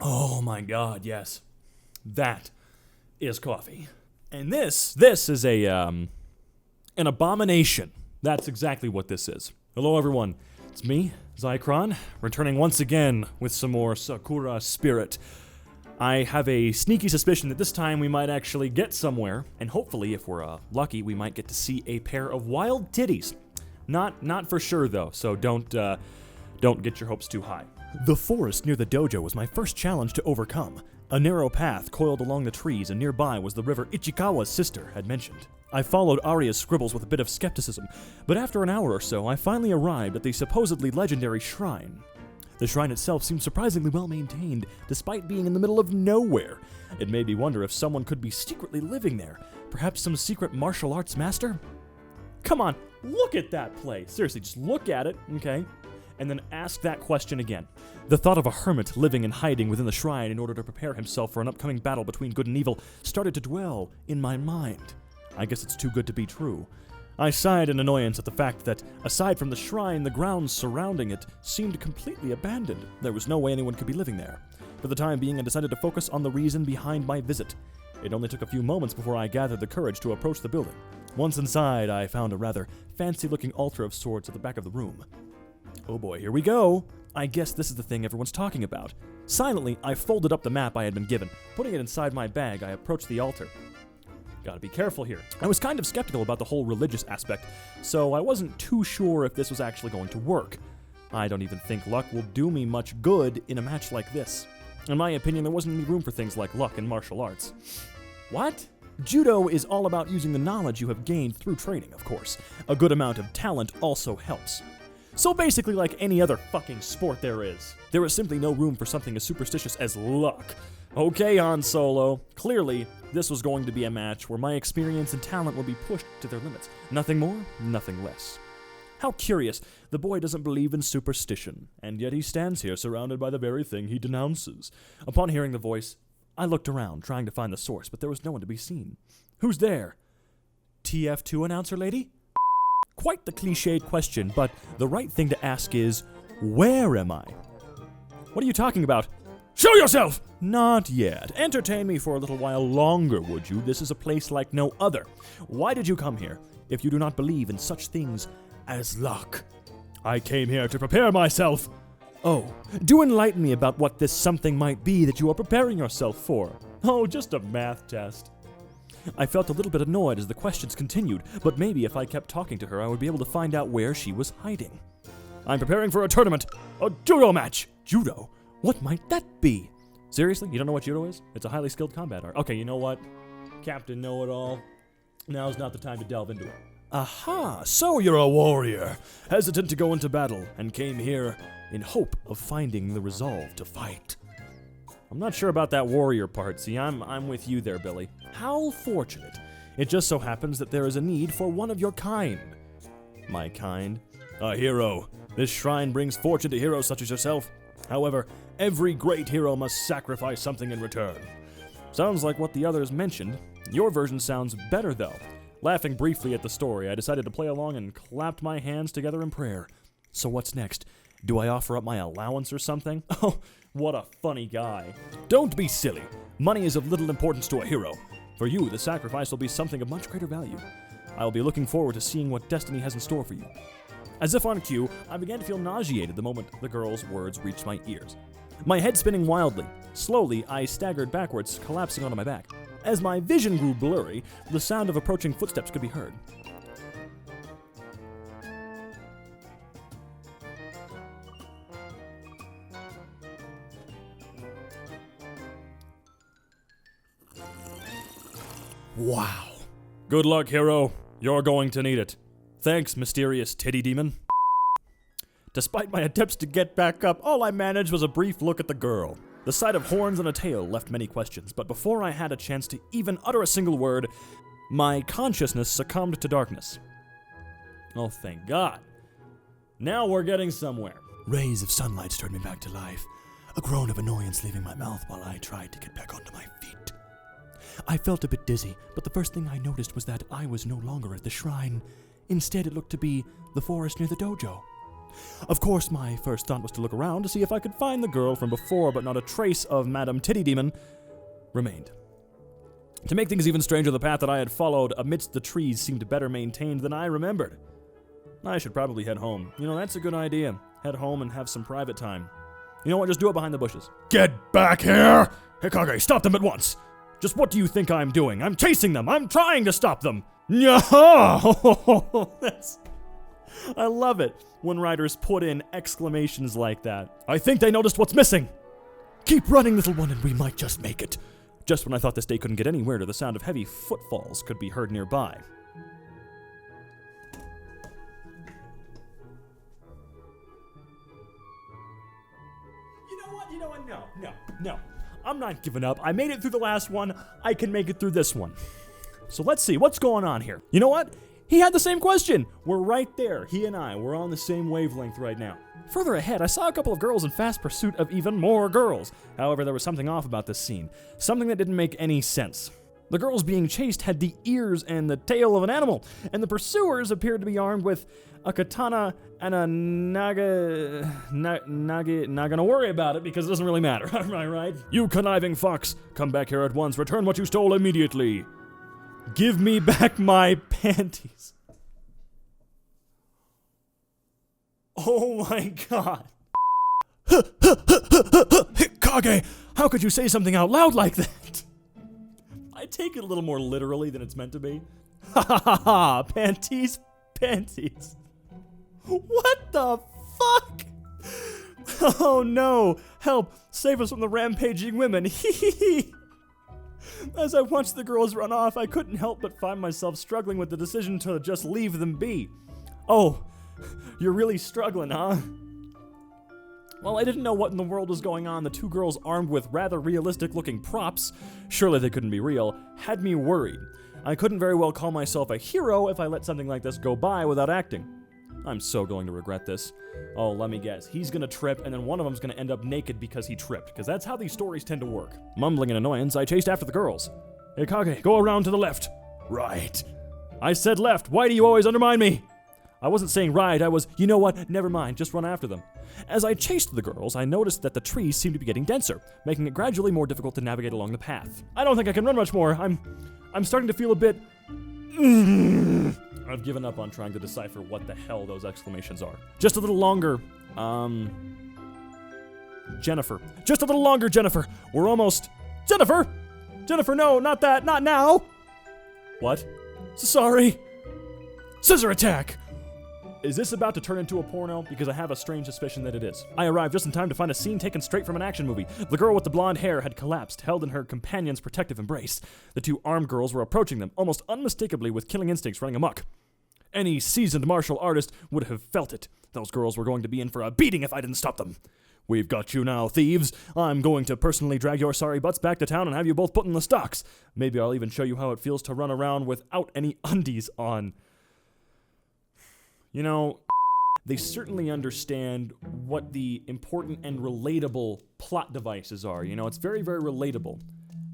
Oh my god, yes. That is coffee. And this is an abomination. That's exactly what this is. Hello everyone, it's me, Xycron, returning once again with some more Sakura spirit. I have a sneaky suspicion that this time we might actually get somewhere, and hopefully, if we're lucky, we might get to see a pair of wild titties. Not for sure though, so don't get your hopes too high. The forest near the dojo was my first challenge to overcome. A narrow path coiled along the trees, and nearby was the river Ichikawa's sister had mentioned. I followed Arya's scribbles with a bit of skepticism, but after an hour or so, I finally arrived at the supposedly legendary shrine. The shrine itself seemed surprisingly well maintained, despite being in the middle of nowhere. It made me wonder if someone could be secretly living there. Perhaps some secret martial arts master? Come on, look at that place. Seriously, just look at it, okay? And then ask that question again. The thought of a hermit living and hiding within the shrine in order to prepare himself for an upcoming battle between good and evil started to dwell in my mind. I guess it's too good to be true. I sighed in annoyance at the fact that, aside from the shrine, the grounds surrounding it seemed completely abandoned. There was no way anyone could be living there. For the time being, I decided to focus on the reason behind my visit. It only took a few moments before I gathered the courage to approach the building. Once inside, I found a rather fancy-looking altar of sorts at the back of the room. Oh boy, here we go! I guess this is the thing everyone's talking about. Silently, I folded up the map I had been given. Putting it inside my bag, I approached the altar. Gotta be careful here. I was kind of skeptical about the whole religious aspect, so I wasn't too sure if this was actually going to work. I don't even think luck will do me much good in a match like this. In my opinion, there wasn't any room for things like luck in martial arts. What? Judo is all about using the knowledge you have gained through training, of course. A good amount of talent also helps. So basically like any other fucking sport there is simply no room for something as superstitious as luck. Okay, Han Solo, clearly this was going to be a match where my experience and talent would be pushed to their limits. Nothing more, nothing less. How curious, the boy doesn't believe in superstition, and yet he stands here surrounded by the very thing he denounces. Upon hearing the voice, I looked around, trying to find the source, but there was no one to be seen. Who's there? TF2 announcer lady? Quite the cliched question, but the right thing to ask is, where am I? What are you talking about? Show yourself! Not yet. Entertain me for a little while longer, would you? This is a place like no other. Why did you come here, if you do not believe in such things as luck? I came here to prepare myself. Oh, do enlighten me about what this something might be that you are preparing yourself for. Oh, just a math test. I felt a little bit annoyed as the questions continued, but maybe if I kept talking to her, I would be able to find out where she was hiding. I'm preparing for a tournament, a judo match. Judo? What might that be? Seriously? You don't know what judo is? It's a highly skilled combat art. Okay, you know what? Captain Know-It-All. Now's not the time to delve into it. Aha, so you're a warrior, hesitant to go into battle, and came here in hope of finding the resolve to fight. I'm not sure about that warrior part. See, I'm with you there, Billy. How fortunate. It just so happens that there is a need for one of your kind. My kind? A hero. This shrine brings fortune to heroes such as yourself. However, every great hero must sacrifice something in return. Sounds like what the others mentioned. Your version sounds better, though. Laughing briefly at the story, I decided to play along and clapped my hands together in prayer. So what's next? Do I offer up my allowance or something? Oh, what a funny guy. Don't be silly. Money is of little importance to a hero. For you, the sacrifice will be something of much greater value. I will be looking forward to seeing what destiny has in store for you. As if on cue, I began to feel nauseated the moment the girl's words reached my ears. My head spinning wildly. Slowly, I staggered backwards, collapsing onto my back. As my vision grew blurry, the sound of approaching footsteps could be heard. Wow. Good luck, hero. You're going to need it. Thanks, mysterious titty demon. Despite my attempts to get back up, all I managed was a brief look at the girl. The sight of horns and a tail left many questions, but before I had a chance to even utter a single word, my consciousness succumbed to darkness. Oh, thank God. Now we're getting somewhere. Rays of sunlight stirred me back to life, a groan of annoyance leaving my mouth while I tried to get back onto my feet. I felt a bit dizzy, but the first thing I noticed was that I was no longer at the shrine. Instead, it looked to be the forest near the dojo. Of course, my first thought was to look around to see if I could find the girl from before, but not a trace of Madame Titty Demon remained. To make things even stranger, the path that I had followed amidst the trees seemed better maintained than I remembered. I should probably head home. You know, that's a good idea. Head home and have some private time. You know what, just do it behind the bushes. Get back here! Hikage, stop them at once! Just what do you think I'm doing? I'm chasing them! I'm trying to stop them! That's... I love it when writers put in exclamations like that. I think they noticed what's missing! Keep running, little one, and we might just make it. Just when I thought this day couldn't get any weirder, the sound of heavy footfalls could be heard nearby. You know what? No. I'm not giving up. I made it through the last one. I can make it through this one. So let's see. What's going on here? You know what? He had the same question. We're right there. He and I, we're on the same wavelength right now. Further ahead, I saw a couple of girls in fast pursuit of even more girls. However, there was something off about this scene. Something that didn't make any sense. The girls being chased had the ears and the tail of an animal, and the pursuers appeared to be armed with a katana and a naga. Not gonna worry about it because it doesn't really matter. Am I right? You conniving fox, come back here at once. Return what you stole immediately. Give me back my panties. Oh my god. Hikage, how could you say something out loud like that? I take it a little more literally than it's meant to be. Ha ha ha ha, panties. What the fuck? Oh no, help, save us from the rampaging women. As I watched the girls run off, I couldn't help but find myself struggling with the decision to just leave them be. Oh, you're really struggling, huh? While I didn't know what in the world was going on, the two girls armed with rather realistic-looking props, surely they couldn't be real, had me worried. I couldn't very well call myself a hero if I let something like this go by without acting. I'm so going to regret this. Oh, let me guess. He's gonna trip, and then one of them's gonna end up naked because he tripped, because that's how these stories tend to work. Mumbling in annoyance, I chased after the girls. Hikage, go around to the left. Right. I said left. Why do you always undermine me? I wasn't saying right, I was, you know what, never mind, just run after them. As I chased the girls, I noticed that the trees seemed to be getting denser, making it gradually more difficult to navigate along the path. I don't think I can run much more. I'm starting to feel a bit... I've given up on trying to decipher what the hell those exclamations are. Just a little longer. Jennifer. Just a little longer, Jennifer. We're almost... Jennifer! Jennifer, no, not that, not now! What? Sorry. Scissor attack! Is this about to turn into a porno? Because I have a strange suspicion that it is. I arrived just in time to find a scene taken straight from an action movie. The girl with the blonde hair had collapsed, held in her companion's protective embrace. The two armed girls were approaching them, almost unmistakably with killing instincts running amok. Any seasoned martial artist would have felt it. Those girls were going to be in for a beating if I didn't stop them. We've got you now, thieves. I'm going to personally drag your sorry butts back to town and have you both put in the stocks. Maybe I'll even show you how it feels to run around without any undies on. You know, they certainly understand what the important and relatable plot devices are. You know, it's very, very relatable.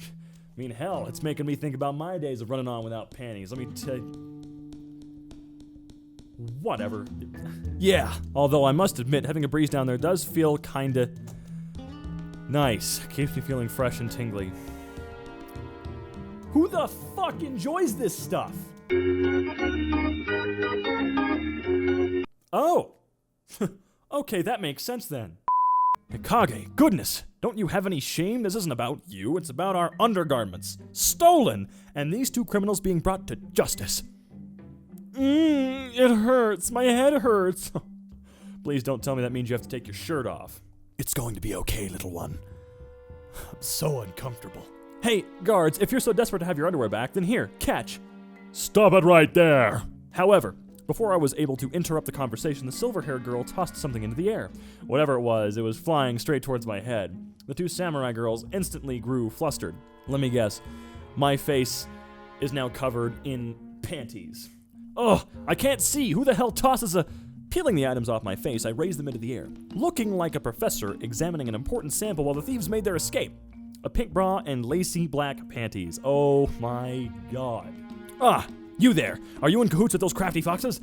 I mean, hell, it's making me think about my days of running on without panties. Let me tell you. Whatever. Yeah, although I must admit, having a breeze down there does feel kinda nice. Keeps me feeling fresh and tingly. Who the fuck enjoys this stuff? Oh! Okay, that makes sense then. Hikage, goodness, don't you have any shame? This isn't about you, it's about our undergarments. Stolen! And these two criminals being brought to justice. It hurts. My head hurts. Please don't tell me that means you have to take your shirt off. It's going to be okay, little one. I'm so uncomfortable. Hey, guards, if you're so desperate to have your underwear back, then here, catch. Stop it right there. However, before I was able to interrupt the conversation, the silver-haired girl tossed something into the air. Whatever it was flying straight towards my head. The two samurai girls instantly grew flustered. Let me guess. My face is now covered in panties. Ugh, I can't see. Who the hell tosses a... Peeling the items off my face, I raised them into the air, looking like a professor examining an important sample while the thieves made their escape. A pink bra and lacy black panties. Oh my god. Ah, you there. Are you in cahoots with those crafty foxes?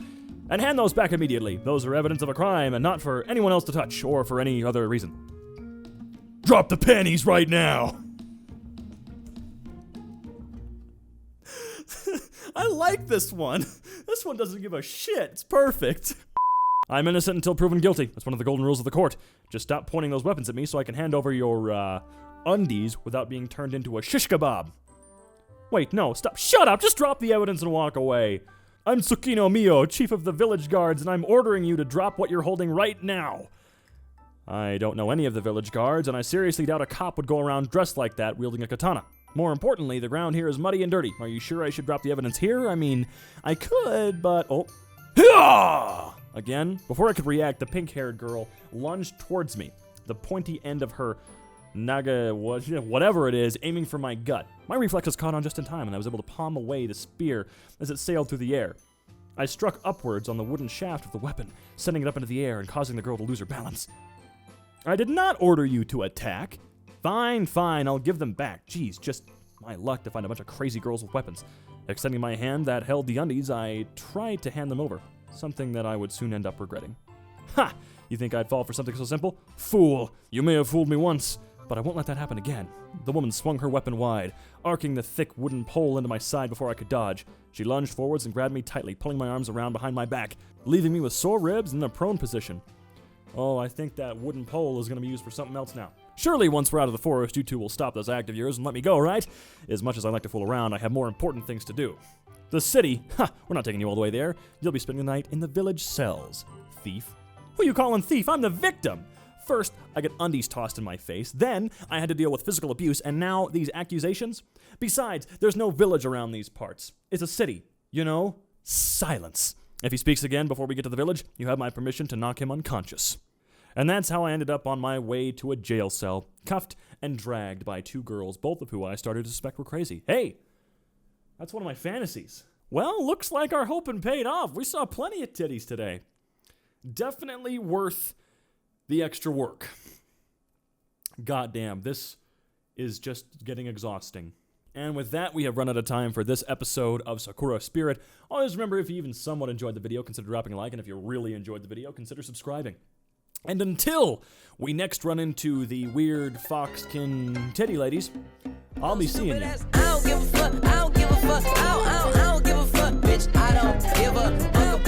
And hand those back immediately. Those are evidence of a crime and not for anyone else to touch or for any other reason. Drop the panties right now! I like this one. This one doesn't give a shit. It's perfect. I'm innocent until proven guilty. That's one of the golden rules of the court. Just stop pointing those weapons at me so I can hand over your, undies without being turned into a shish kebab. Wait, no, stop. Shut up! Just drop the evidence and walk away. I'm Tsukino Mio, chief of the village guards, and I'm ordering you to drop what you're holding right now. I don't know any of the village guards, and I seriously doubt a cop would go around dressed like that, wielding a katana. More importantly, the ground here is muddy and dirty. Are you sure I should drop the evidence here? I mean, I could, but... Oh. Hiya! Again, before I could react, the pink-haired girl lunged towards me, the pointy end of her naga, whatever it is, aiming for my gut. My reflexes caught on just in time, and I was able to palm away the spear as it sailed through the air. I struck upwards on the wooden shaft of the weapon, sending it up into the air and causing the girl to lose her balance. I did not order you to attack. Fine, I'll give them back. Jeez, just my luck to find a bunch of crazy girls with weapons. Extending my hand that held the undies, I tried to hand them over, something that I would soon end up regretting. Ha! You think I'd fall for something so simple? Fool! You may have fooled me once, but I won't let that happen again. The woman swung her weapon wide, arcing the thick wooden pole into my side before I could dodge. She lunged forwards and grabbed me tightly, pulling my arms around behind my back, leaving me with sore ribs and in a prone position. Oh, I think that wooden pole is going to be used for something else now. Surely once we're out of the forest, you two will stop this act of yours and let me go, right? As much as I like to fool around, I have more important things to do. The city? Ha! We're not taking you all the way there. You'll be spending the night in the village cells. Thief? Who you calling thief? I'm the victim! First, I get undies tossed in my face, then I had to deal with physical abuse, and now these accusations? Besides, there's no village around these parts. It's a city, you know? Silence. If he speaks again before we get to the village, you have my permission to knock him unconscious. And that's how I ended up on my way to a jail cell, cuffed and dragged by two girls, both of who I started to suspect were crazy. Hey, that's one of my fantasies. Well, looks like our hoping paid off. We saw plenty of titties today. Definitely worth the extra work. Goddamn, this is just getting exhausting. And with that, we have run out of time for this episode of Sakura Spirit. Always remember, if you even somewhat enjoyed the video, consider dropping a like, and if you really enjoyed the video, consider subscribing. And until we next run into the weird foxkin titty ladies, I'll be seeing you. I don't give a fuck, I don't give a fuck, I don't give a fuck, bitch, I don't give a fuck.